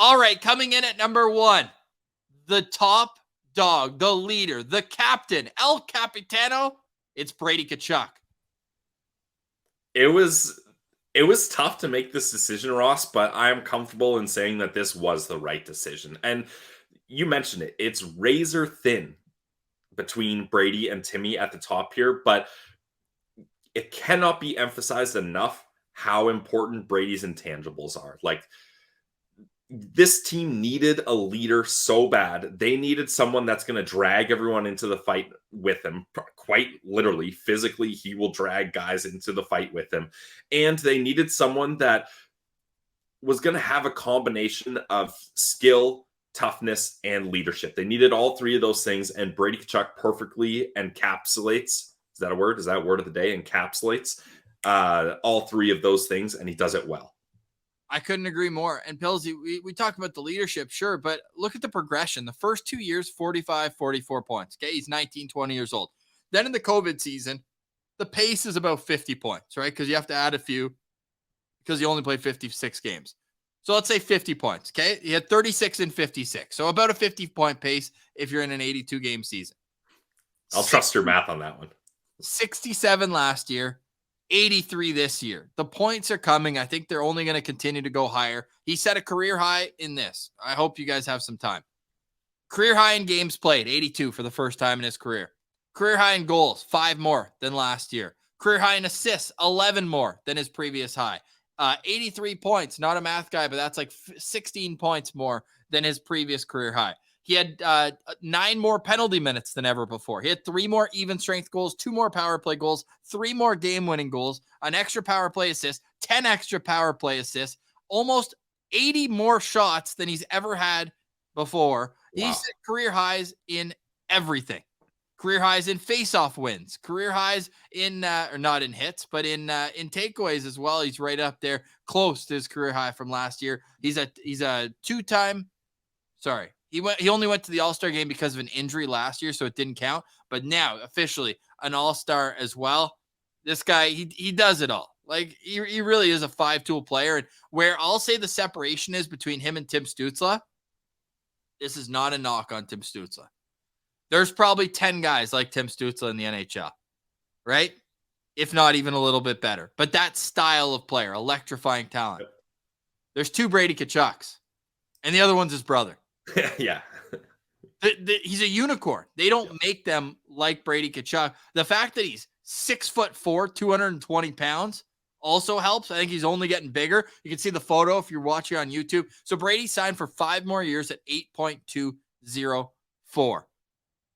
All right, coming in at number 1, the top dog, the leader, the captain, El Capitano. It's Brady Tkachuk. It was tough to make this decision, Ross, but I'm comfortable in saying that this was the right decision. And you mentioned it. It's razor thin between Brady and Timmy at the top here, but it cannot be emphasized enough how important Brady's intangibles are. Like, this team needed a leader so bad. They needed someone that's going to drag everyone into the fight with him. Quite literally, physically, he will drag guys into the fight with him. And they needed someone that was going to have a combination of skill, toughness, and leadership. They needed all three of those things, and Brady Tkachuk perfectly encapsulates. Is that a word? Is that word of the day? Encapsulates all three of those things, and he does it well. I couldn't agree more. And Pillsy, we talk about the leadership, sure, but look at the progression. The first 2 years, 45, 44 points. Okay, he's 19, 20 years old. Then in the COVID season, the pace is about 50 points, right? Because you have to add a few because you only played 56 games. So let's say 50 points, okay? He had 36 and 56. So about a 50-point pace if you're in an 82-game season. I'll trust your math on that one. 67 last year. 83 this year. The points are coming. I think they're only going to continue to go higher. He set a career high in this. I hope you guys have some time. Career high in games played, 82 for the first time in his career. Career high in goals, 5 more than last year. Career high in assists, 11 more than his previous high. 83 points, not a math guy, but that's like 16 points more than his previous career high. He had 9 more penalty minutes than ever before. He had 3 more even strength goals, 2 more power play goals, 3 more game-winning goals, an extra power play assist, 10 extra power play assists, almost 80 more shots than he's ever had before. Wow. He's set career highs in everything. Career highs in face-off wins. Career highs in, or not in hits, but in takeaways as well. He's right up there, close to his career high from last year. He's a 2-time. Sorry. He only went to the All-Star game because of an injury last year, so it didn't count. But now, officially, an All-Star as well. This guy, he does it all. Like, he really is a 5-tool player. And where I'll say the separation is between him and Tim Stützle, this is not a knock on Tim Stützle. There's probably 10 guys like Tim Stützle in the NHL, right? If not even a little bit better. But that style of player, electrifying talent. There's 2 Brady Tkachuks, and the other one's his brother. Yeah. He's a unicorn. They don't make them like Brady Tkachuk. The fact that he's 6'4", 220 pounds also helps. I think he's only getting bigger. You can see the photo if you're watching on YouTube. So Brady signed for 5 more years at 8.204.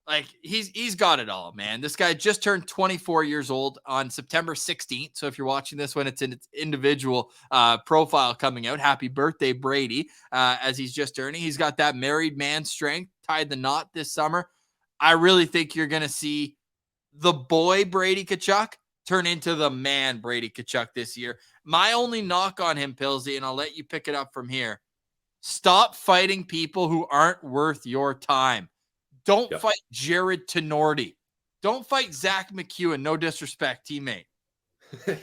Like, he's got it all, man. This guy just turned 24 years old on September 16th. So if you're watching this when it's in its individual profile coming out, happy birthday, Brady, as he's just turning. He's got that married man strength, tied the knot this summer. I really think you're going to see the boy Brady Tkachuk turn into the man Brady Tkachuk this year. My only knock on him, Pillsy, and I'll let you pick it up from here. Stop fighting people who aren't worth your time. Don't fight Jared Tenorti. Don't fight Zach McEwen. No disrespect, teammate.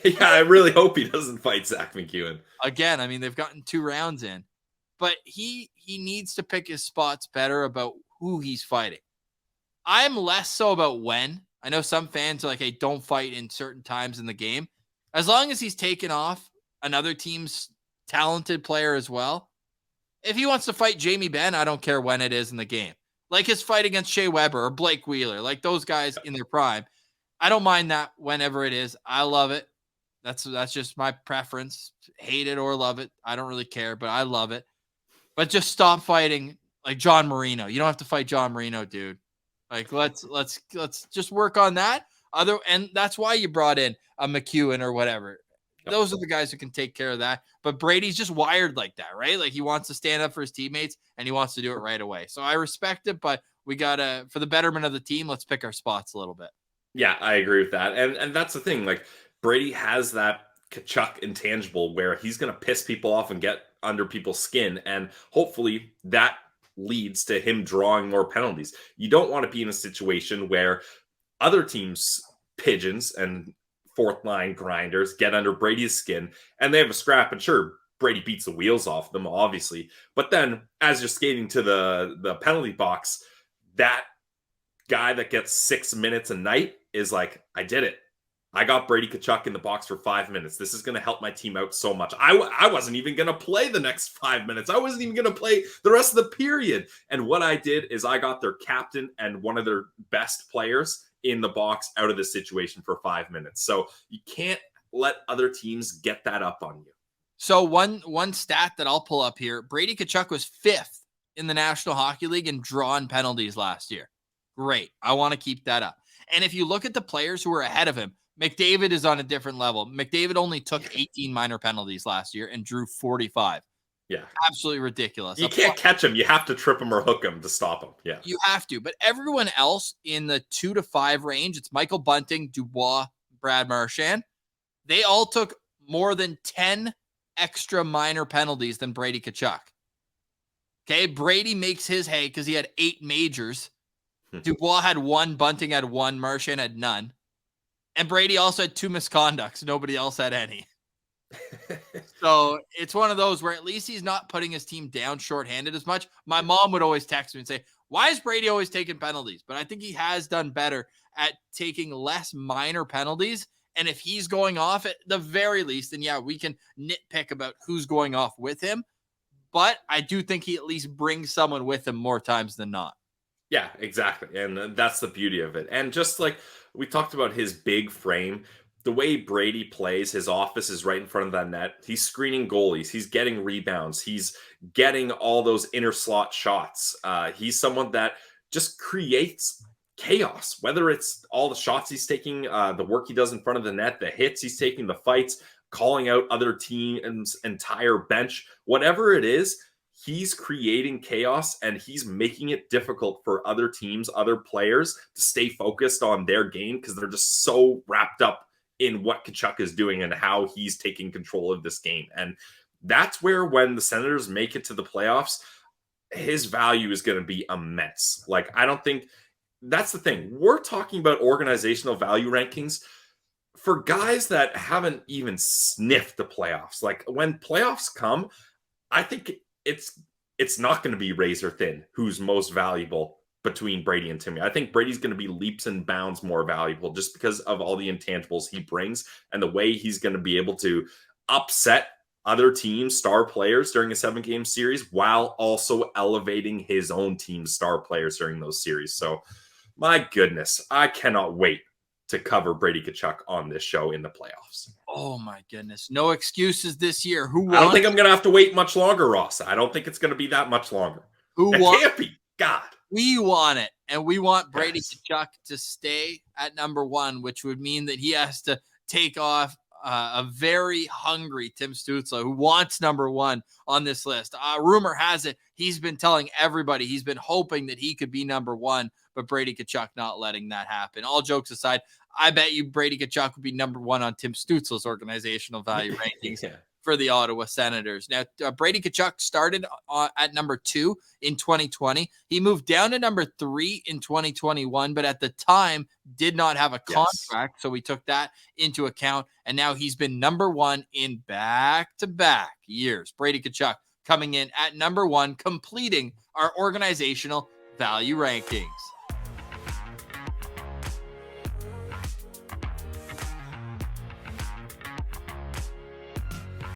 Yeah, I really hope he doesn't fight Zach McEwen. Again, I mean, they've gotten 2 rounds in. But he needs to pick his spots better about who he's fighting. I'm less so about when. I know some fans are like, hey, don't fight in certain times in the game. As long as he's taken off another team's talented player as well. If he wants to fight Jamie Benn, I don't care when it is in the game. Like his fight against Shea Weber or Blake Wheeler, like those guys in their prime. I don't mind that whenever it is. I love it. That's just my preference. Hate it or love it. I don't really care, but I love it. But just stop fighting like John Marino. You don't have to fight John Marino, dude. Like let's just work on that. And that's why you brought in a McEwen or whatever. Those are the guys who can take care of that. But Brady's just wired like that, right? Like he wants to stand up for his teammates and he wants to do it right away. So I respect it, but we gotta, for the betterment of the team, let's pick our spots a little bit. Yeah, I agree with that. And that's the thing. Like Brady has that Tkachuk intangible where he's gonna piss people off and get under people's skin, and hopefully that leads to him drawing more penalties. You don't want to be in a situation where other teams' pigeons and fourth line grinders get under Brady's skin and they have a scrap, and sure, Brady beats the wheels off them, obviously. But then as you're skating to the penalty box, that guy that gets 6 minutes a night is like, I did it. I got Brady Tkachuk in the box for 5 minutes. This is going to help my team out so much. I wasn't even going to play the next 5 minutes. I wasn't even going to play the rest of the period. And what I did is I got their captain and one of their best players in the box out of the situation for 5 minutes. So you can't let other teams get that up on you. So one stat that I'll pull up here, Brady Tkachuk was 5th in the National Hockey League in drawn penalties last year. Great. I want to keep that up. And if you look at the players who are ahead of him, McDavid is on a different level. McDavid only took 18 minor penalties last year and drew 45. Yeah. Absolutely ridiculous. You can't catch him. You have to trip him or hook him to stop him. Yeah. You have to. But everyone else in the 2 to 5 range, it's Michael Bunting, Dubois, Brad Marchand. They all took more than 10 extra minor penalties than Brady Tkachuk. Okay, Brady makes his hay because he had 8 majors. Dubois had 1, Bunting had 1, Marchand had none. And Brady also had 2 misconducts. Nobody else had any. So it's one of those where at least he's not putting his team down shorthanded as much. My mom would always text me and say, why is Brady always taking penalties? But I think he has done better at taking less minor penalties. And if he's going off at the very least, then yeah, we can nitpick about who's going off with him. But I do think he at least brings someone with him more times than not. Yeah, exactly. And that's the beauty of it. And just like we talked about his big frame, the way Brady plays, his office is right in front of that net. He's screening goalies. He's getting rebounds. He's getting all those inner slot shots. He's someone that just creates chaos, whether it's all the shots he's taking, the work he does in front of the net, the hits he's taking, the fights, calling out other teams' entire bench, whatever it is. He's creating chaos and he's making it difficult for other teams, other players to stay focused on their game because they're just so wrapped up in what Tkachuk is doing and how he's taking control of this game. And that's where when the Senators make it to the playoffs, his value is going to be immense. Like, I don't think that's the thing. We're talking about organizational value rankings for guys that haven't even sniffed the playoffs. Like, when playoffs come, I think it's not going to be razor thin who's most valuable between Brady and Timmy. I think Brady's going to be leaps and bounds more valuable just because of all the intangibles he brings and the way he's going to be able to upset other teams' star players during a 7-game series while also elevating his own team's star players during those series. So, my goodness, I cannot wait to cover Brady Tkachuk on this show in the playoffs. Oh my goodness. No excuses this year. I don't think I'm going to have to wait much longer, Ross. I don't think it's going to be that much longer. It can't be. God. We want it. And we want Brady Tkachuk to stay at number 1, which would mean that he has to take off a very hungry Tim Stützle who wants number 1 on this list. Rumor has it he's been telling everybody he's been hoping that he could be number 1, but Brady Tkachuk not letting that happen. All jokes aside, I bet you Brady Tkachuk would be number 1 on Tim Stützle's organizational value rankings for the Ottawa Senators. Now, Brady Tkachuk started at number 2 in 2020. He moved down to number 3 in 2021, but at the time did not have a contract, so we took that into account, and now he's been number 1 in back-to-back years. Brady Tkachuk coming in at number 1, completing our organizational value rankings.